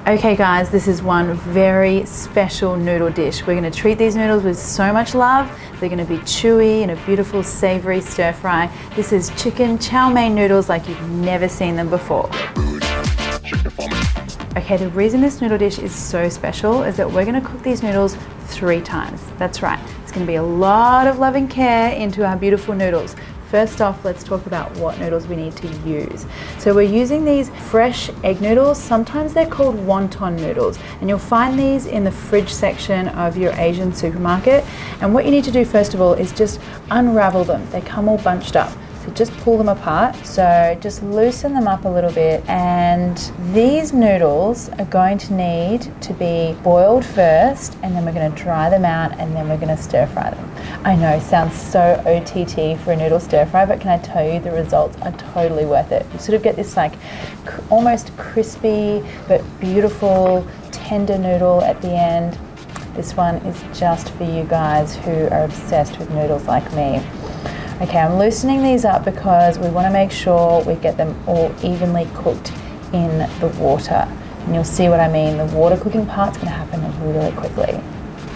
Okay guys, this is one very special noodle dish. We're going to treat these noodles with so much love. They're going to be chewy and a beautiful savory stir fry. This is chicken chow mein noodles like you've never seen them before. Okay, the reason this noodle dish is so special is that we're going to cook these noodles 3 times. That's right. It's going to be a lot of love and care into our beautiful noodles. First off, let's talk about what noodles we need to use. So we're using these fresh egg noodles. Sometimes they're called wonton noodles, and you'll find these in the fridge section of your Asian supermarket. And what you need to do first of all is just unravel them. They come all bunched up. So just pull them apart. So just loosen them up a little bit. And these noodles are going to need to be boiled first, and then we're going to dry them out, and then we're going to stir fry them. I know, sounds so OTT for a noodle stir fry, but can I tell you the results are totally worth it. You sort of get this like almost crispy but beautiful tender noodle at the end. This one is just for you guys who are obsessed with noodles like me. Okay, I'm loosening these up because we want to make sure we get them all evenly cooked in the water. And you'll see what I mean. The water cooking part's going to happen really quickly.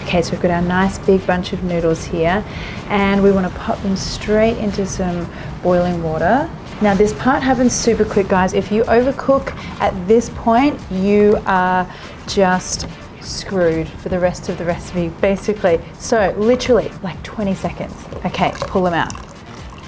Okay, so we've got our nice big bunch of noodles here, and we want to pop them straight into some boiling water. Now this part happens super quick, guys. If you overcook at this point, you are just screwed for the rest of the recipe, basically. So literally like 20 seconds. Okay, pull them out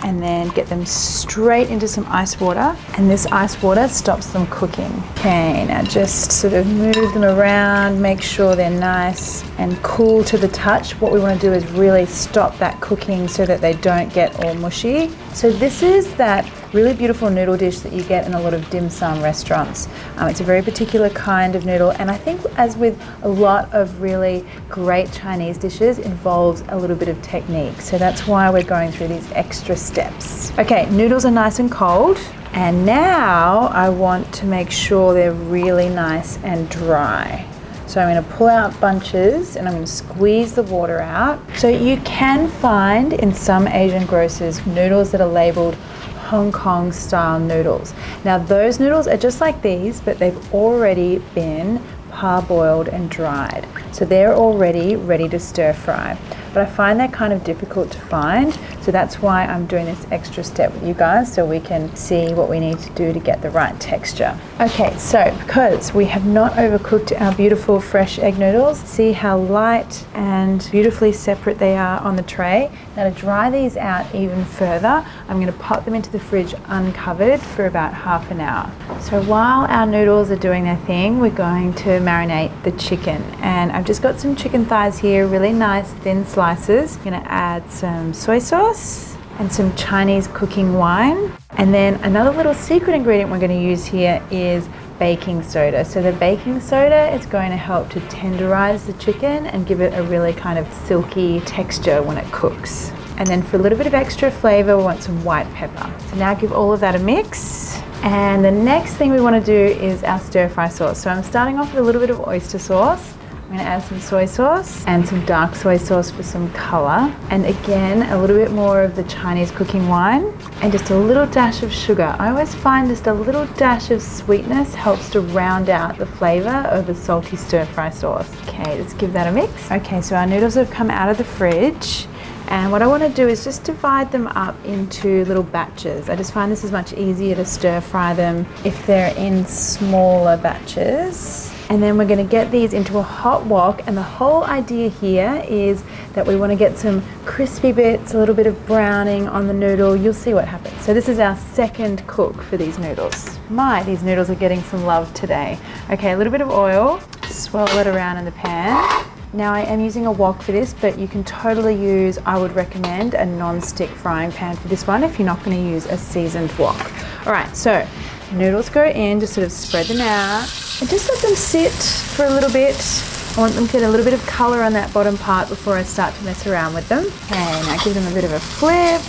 and then get them straight into some ice water, and this ice water stops them cooking. Okay, now just sort of move them around, make sure they're nice and cool to the touch. What we want to do is really stop that cooking so that they don't get all mushy. So this is that really beautiful noodle dish that you get in a lot of dim sum restaurants. It's a very particular kind of noodle, and I think, as with a lot of really great Chinese dishes, involves a little bit of technique. So that's why we're going through these extra steps. Okay, noodles are nice and cold, and now I want to make sure they're really nice and dry. So I'm going to pull out bunches and I'm going to squeeze the water out. So you can find in some Asian grocers noodles that are labeled Hong Kong style noodles. Now those noodles are just like these, but they've already been parboiled and dried. So they're already ready to stir fry. But I find that kind of difficult to find, so that's why I'm doing this extra step with you guys, so we can see what we need to do to get the right texture. Okay, so because we have not overcooked our beautiful fresh egg noodles, see how light and beautifully separate they are on the tray. Now to dry these out even further, I'm going to pop them into the fridge uncovered for about half an hour. So while our noodles are doing their thing, we're going to marinate the chicken. And I've just got some chicken thighs here, really nice thin slices. I'm going to add some soy sauce and some Chinese cooking wine. And then another little secret ingredient we're going to use here is baking soda. So the baking soda is going to help to tenderize the chicken and give it a really kind of silky texture when it cooks. And then for a little bit of extra flavor, we want some white pepper. So now give all of that a mix. And the next thing we want to do is our stir fry sauce. So I'm starting off with a little bit of oyster sauce. I'm going to add some soy sauce and some dark soy sauce for some color. And again, a little bit more of the Chinese cooking wine and just a little dash of sugar. I always find just a little dash of sweetness helps to round out the flavor of a salty stir fry sauce. Okay, let's give that a mix. Okay, so our noodles have come out of the fridge. And what I want to do is just divide them up into little batches. I just find this is much easier to stir fry them if they're in smaller batches. And then we're going to get these into a hot wok, and the whole idea here is that we want to get some crispy bits, a little bit of browning on the noodle. You'll see what happens. So this is our second cook for these noodles. These noodles are getting some love today. Okay, a little bit of oil, swirl it around in the pan. Now I am using a wok for this, but you can totally use, I would recommend, a non-stick frying pan for this one if you're not going to use a seasoned wok. All right, so noodles go in, just sort of spread them out and just let them sit for a little bit. I want them to get a little bit of color on that bottom part before I start to mess around with them. Okay, now give them a bit of a flip.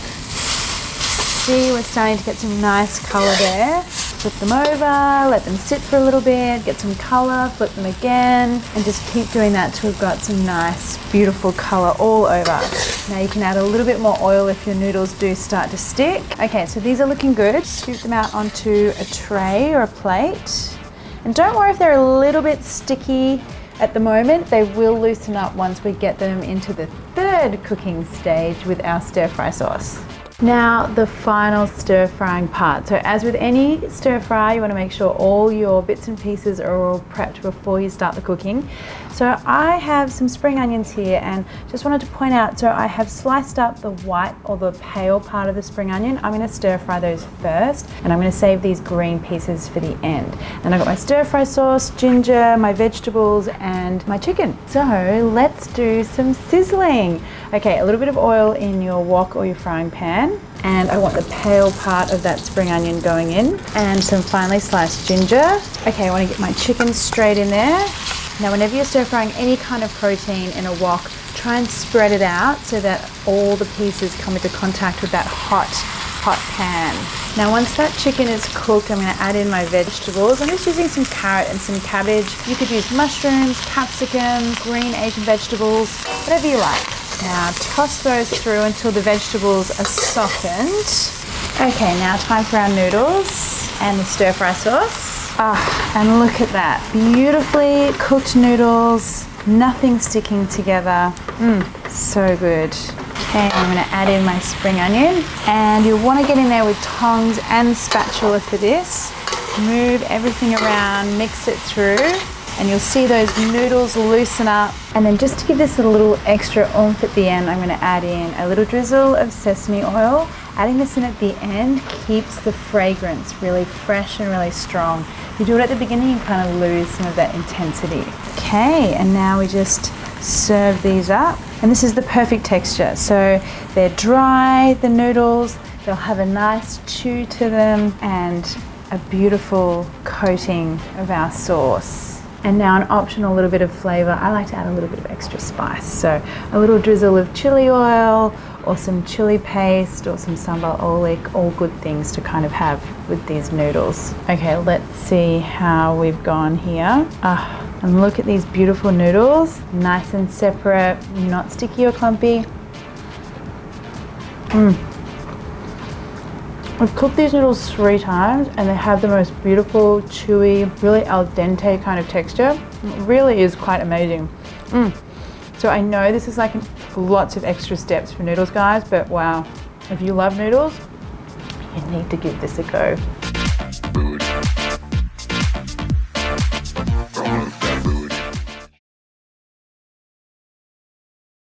See, we're starting to get some nice color there. Flip them over, let them sit for a little bit, get some color, flip them again, and just keep doing that till we've got some nice, beautiful color all over. Now you can add a little bit more oil if your noodles do start to stick. Okay, so these are looking good. Scoop them out onto a tray or a plate. And don't worry if they're a little bit sticky at the moment. They will loosen up once we get them into the third cooking stage with our stir fry sauce. Now the final stir frying part. So as with any stir fry, you want to make sure all your bits and pieces are all prepped before you start the cooking. So I have some spring onions here, and just wanted to point out, so I have sliced up the white or the pale part of the spring onion. I'm going to stir fry those first, and I'm going to save these green pieces for the end. And I've got my stir fry sauce, ginger, my vegetables, and my chicken. So let's do some sizzling. Okay, a little bit of oil in your wok or your frying pan. And I want the pale part of that spring onion going in, and some finely sliced ginger. Okay, I want to get my chicken straight in there. Now whenever you're stir frying any kind of protein in a wok, try and spread it out so that all the pieces come into contact with that hot pan. Now once that chicken is cooked, I'm going to add in my vegetables. I'm just using some carrot and some cabbage. You could use mushrooms, capsicum, green Asian vegetables, whatever you like. Now toss those through until the vegetables are softened. Okay, now time for our noodles and the stir fry sauce. And look at that, beautifully cooked noodles, nothing sticking together. So good. Okay, I'm going to add in my spring onion, and you'll want to get in there with tongs and spatula for this. Move everything around, mix it through, and you'll see those noodles loosen up. And then just to give this a little extra oomph at the end, I'm going to add in a little drizzle of sesame oil. Adding this in at the end keeps the fragrance really fresh and really strong. If you do it at the beginning, you kind of lose some of that intensity. Okay, and now we just serve these up. And this is the perfect texture. So they're dry, the noodles, they'll have a nice chew to them, and a beautiful coating of our sauce. And now an optional little bit of flavor. I like to add a little bit of extra spice. So a little drizzle of chili oil, or some chili paste, or some sambal olik, all good things to kind of have with these noodles. Okay, let's see how we've gone here. And look at these beautiful noodles, nice and separate, not sticky or clumpy. I've cooked these noodles 3 times, and they have the most beautiful, chewy, really al dente kind of texture. It really is quite amazing. So I know this is like lots of extra steps for noodles, guys, but wow, if you love noodles, you need to give this a go.